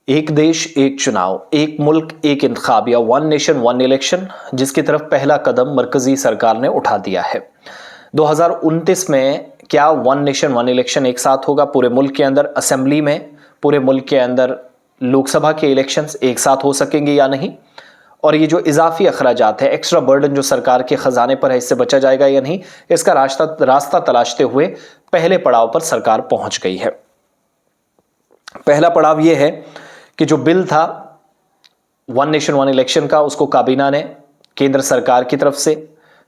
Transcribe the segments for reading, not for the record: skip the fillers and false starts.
एक देश एक चुनाव, एक मुल्क एक इंतखाब या वन नेशन वन इलेक्शन, जिसकी तरफ पहला कदम मरकजी सरकार ने उठा दिया है। 2029 में क्या वन नेशन वन इलेक्शन एक साथ होगा पूरे मुल्क के अंदर? असेंबली में पूरे मुल्क के अंदर लोकसभा के इलेक्शंस एक साथ हो सकेंगे या नहीं? और ये जो इजाफी अखराजात है, एक्स्ट्रा बर्डन जो सरकार के खजाने पर है, इससे बचा जाएगा या नहीं? इसका रास्ता तलाशते हुए पहले पड़ाव पर सरकार पहुंच गई है। पहला पड़ाव यह है कि जो बिल था वन नेशन वन इलेक्शन का, उसको काबीना ने केंद्र सरकार की तरफ से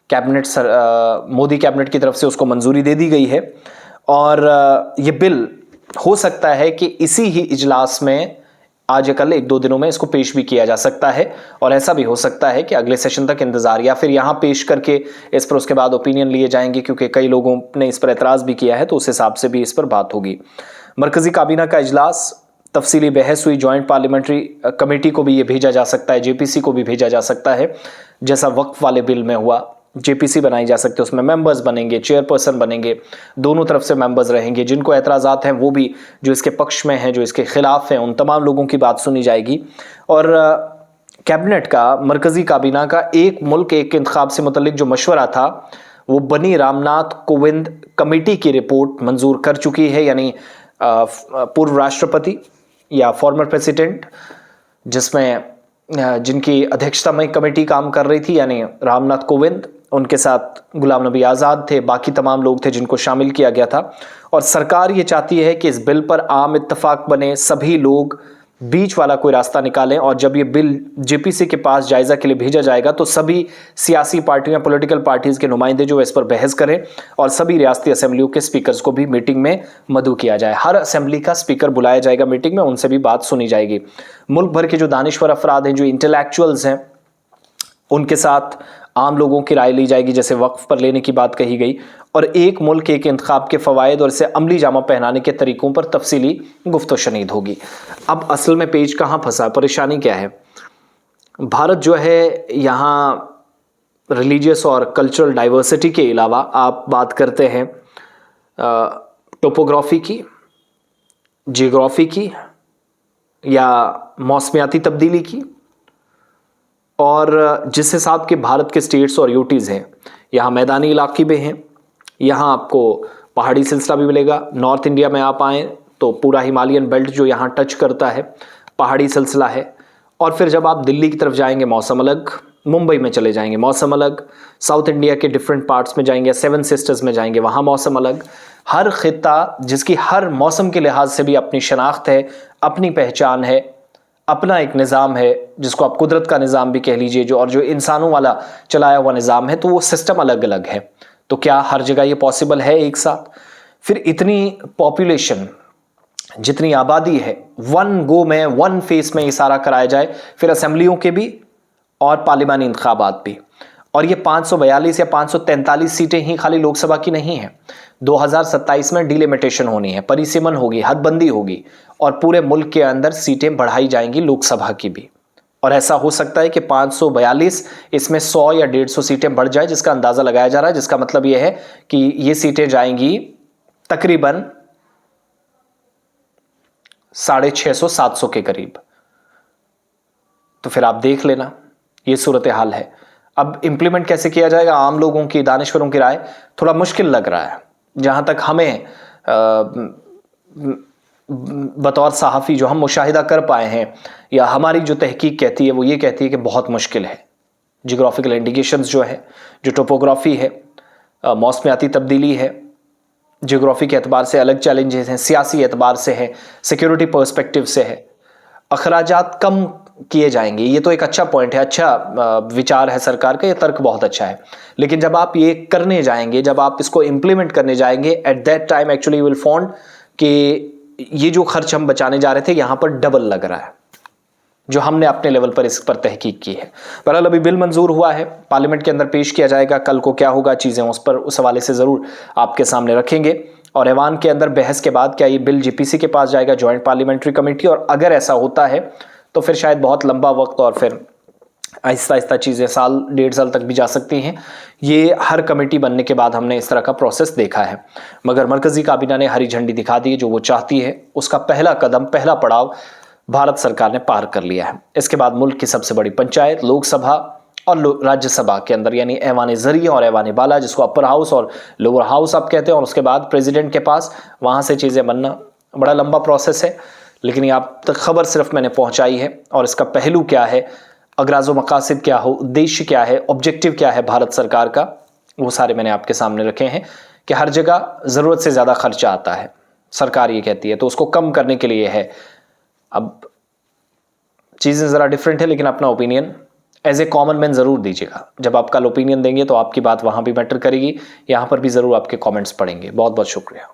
मोदी कैबिनेट की तरफ से उसको मंजूरी दे दी गई है। और ये बिल हो सकता है कि इसी ही इजलास में आज या कल 1-2 दिनों में इसको पेश भी किया जा सकता है। और ऐसा भी हो सकता है कि अगले सेशन तक इंतजार, या फिर यहां पेश करके इस पर उसके बाद ओपिनियन लिए जाएंगे, क्योंकि कई लोगों ने इस पर एतराज भी किया है, तो उस हिसाब से भी इस पर बात होगी। मरकजी काबीना का इजलास, तफसीली बहस हुई, ज्वाइंट पार्लियामेंट्री कमेटी को भी ये भेजा जा सकता है, जेपीसी को भी भेजा जा सकता है, जैसा वक्फ वाले बिल में हुआ। जेपीसी बनाई जा सकती है, उसमें मेंबर्स बनेंगे, चेयरपर्सन बनेंगे, दोनों तरफ से मेंबर्स रहेंगे। जिनको एतराज़ात हैं वो भी, जो इसके पक्ष में हैं, जो इसके खिलाफ हैं, उन तमाम लोगों की बात सुनी जाएगी। और कैबिनेट का, मरकजी काबीना का एक मुल्क एक इंतखाब से मुतल्लिक जो मशवरा था, वो बनी रामनाथ कोविंद कमेटी की रिपोर्ट मंजूर कर चुकी है। यानी पूर्व राष्ट्रपति या फॉर्मर प्रेसिडेंट, जिसमें जिनकी अध्यक्षता में कमेटी काम कर रही थी, यानी रामनाथ कोविंद, उनके साथ गुलाम नबी आज़ाद थे, बाकी तमाम लोग थे जिनको शामिल किया गया था। और सरकार ये चाहती है कि इस बिल पर आम इत्तफाक बने, सभी लोग बीच वाला कोई रास्ता निकालें। और जब ये बिल जेपीसी के पास जायज़ा के लिए भेजा जाएगा, तो सभी सियासी पार्टियों, पॉलिटिकल पार्टीज़ के नुमाइंदे जो इस पर बहस करें, और सभी रियासती असेंबलियों के स्पीकर्स को भी मीटिंग में मदऊ किया जाए। हर असेंबली का स्पीकर बुलाया जाएगा मीटिंग में, उनसे भी बात सुनी जाएगी। मुल्क भर के जो दानिश्वर अफराद हैं, जो इंटेलेक्चुअल्स हैं, उनके साथ आम लोगों की राय ली जाएगी, जैसे वक्फ पर लेने की बात कही गई। और एक मुल्क एक इंतखाब के फ़वाइद और इसे अमली जामा पहनाने के तरीकों पर तफसीली गुफ्तो शनीद होगी। अब असल में पेज कहाँ फंसा, परेशानी क्या है? भारत जो है, यहाँ रिलीजियस और कल्चरल डाइवर्सिटी के अलावा आप बात करते हैं टोपोग्राफी की, जियोग्राफी की, या मौसमियाती तब्दीली की। और जिस हिसाब के भारत के स्टेट्स और यूटीज़ हैं, यहाँ मैदानी इलाके भी हैं, यहाँ आपको पहाड़ी सिलसिला भी मिलेगा। नॉर्थ इंडिया में आप आएँ तो पूरा हिमालयन बेल्ट जो यहाँ टच करता है, पहाड़ी सिलसिला है। और फिर जब आप दिल्ली की तरफ जाएंगे, मौसम अलग, मुंबई में चले जाएंगे, मौसम अलग, साउथ इंडिया के डिफरेंट पार्ट्स में जाएंगे, सेवन सिस्टर्स में जाएंगे, वहाँ मौसम अलग। हर खित्ता, जिसकी हर मौसम के लिहाज से भी अपनी शनाख्त है, अपनी पहचान है, अपना एक निज़ाम है, जिसको आप कुदरत का निज़ाम भी कह लीजिए, जो और जो इंसानों वाला चलाया हुआ निज़ाम है, तो वो सिस्टम अलग अलग है। तो क्या हर जगह ये पॉसिबल है एक साथ? फिर इतनी पॉपुलेशन, जितनी आबादी है, वन गो में, वन फेस में ये सारा कराया जाए, फिर असेंबलियों के भी और पार्लिमानी इंतखाबात भी। और ये 542 या 543 सीटें ही खाली लोकसभा की नहीं हैं। 2027 में डिलिमिटेशन होनी है, परिसीमन होगी, हदबंदी होगी, और पूरे मुल्क के अंदर सीटें बढ़ाई जाएंगी लोकसभा की भी। और ऐसा हो सकता है कि 542 इसमें 100 या 150 सीटें बढ़ जाए, जिसका अंदाजा लगाया जा रहा है। जिसका मतलब यह है कि ये सीटें जाएंगी तकरीबन 650-700 के करीब। तो फिर आप देख लेना, ये सूरत हाल है। अब इंप्लीमेंट कैसे किया जाएगा? आम लोगों की, दानिश्वरों की राय थोड़ा मुश्किल लग रहा है। जहां तक हमें बतौर सहाफ़ी जो हम मुशाहिदा कर पाए हैं, या हमारी जो तहकीक कहती है, वो ये कहती है कि बहुत मुश्किल है। जियोग्राफिकल इंडिकेशंस जो है, जो टोपोग्राफी है, मौसमियाती तब्दीली है, जियोग्राफी के एतबार से अलग चैलेंजेस हैं, सियासी एतबार से है, सिक्योरिटी पर्सपेक्टिव से है, अखराजात कम किए जाएंगे। ये तो एक अच्छा पॉइंट है, अच्छा विचार है सरकार का, ये तर्क बहुत अच्छा है। लेकिन जब आप ये करने जाएंगे, जब आप इसको इम्प्लीमेंट करने जाएंगे, at that time actually you will found कि ये जो खर्च हम बचाने जा रहे थे, यहां पर डबल लग रहा है, जो हमने अपने लेवल पर इस पर तहकीक की है। बहरहाल अभी बिल मंजूर हुआ है, पार्लियामेंट के अंदर पेश किया जाएगा। कल को क्या होगा चीज़ें, उस पर उस हवाले से ज़रूर आपके सामने रखेंगे। और ऐवान के अंदर बहस के बाद क्या ये बिल जेपीसी के पास जाएगा, ज्वाइंट पार्लियामेंट्री कमेटी? और अगर ऐसा होता है तो फिर शायद बहुत लंबा वक्त, और फिर आहिस्ता आहिस्ता चीज़ें साल 1.5 साल तक भी जा सकती हैं। ये हर कमेटी बनने के बाद हमने इस तरह का प्रोसेस देखा है। मगर मरकज़ी काबीना ने हरी झंडी दिखा दी, जो वो चाहती है। उसका पहला कदम, पहला पड़ाव भारत सरकार ने पार कर लिया है। इसके बाद मुल्क की सबसे बड़ी पंचायत, लोकसभा और राज्यसभा के अंदर, यानी ऐवान ज़रिया और ऐवान बाला, जिसको अपर हाउस और लोअर हाउस आप कहते हैं, और उसके बाद प्रेसिडेंट के पास, वहाँ से चीज़ें बनना बड़ा लंबा प्रोसेस है। लेकिन ये आप तक खबर सिर्फ मैंने पहुँचाई है, और इसका पहलू क्या है, अगराज़ो मकासद क्या हो, उद्देश्य क्या है, ऑब्जेक्टिव क्या है भारत सरकार का, वो सारे मैंने आपके सामने रखे हैं। कि हर जगह ज़रूरत से ज़्यादा खर्चा आता है, सरकार ये कहती है, तो उसको कम करने के लिए है। अब चीज़ें ज़रा डिफरेंट है, लेकिन अपना opinion as a common man ज़रूर दीजिएगा। जब आप कल ओपिनियन देंगे तो आपकी बात वहाँ भी मैटर करेगी, यहाँ पर भी ज़रूर आपके कमेंट्स पढ़ेंगे। बहुत बहुत शुक्रिया।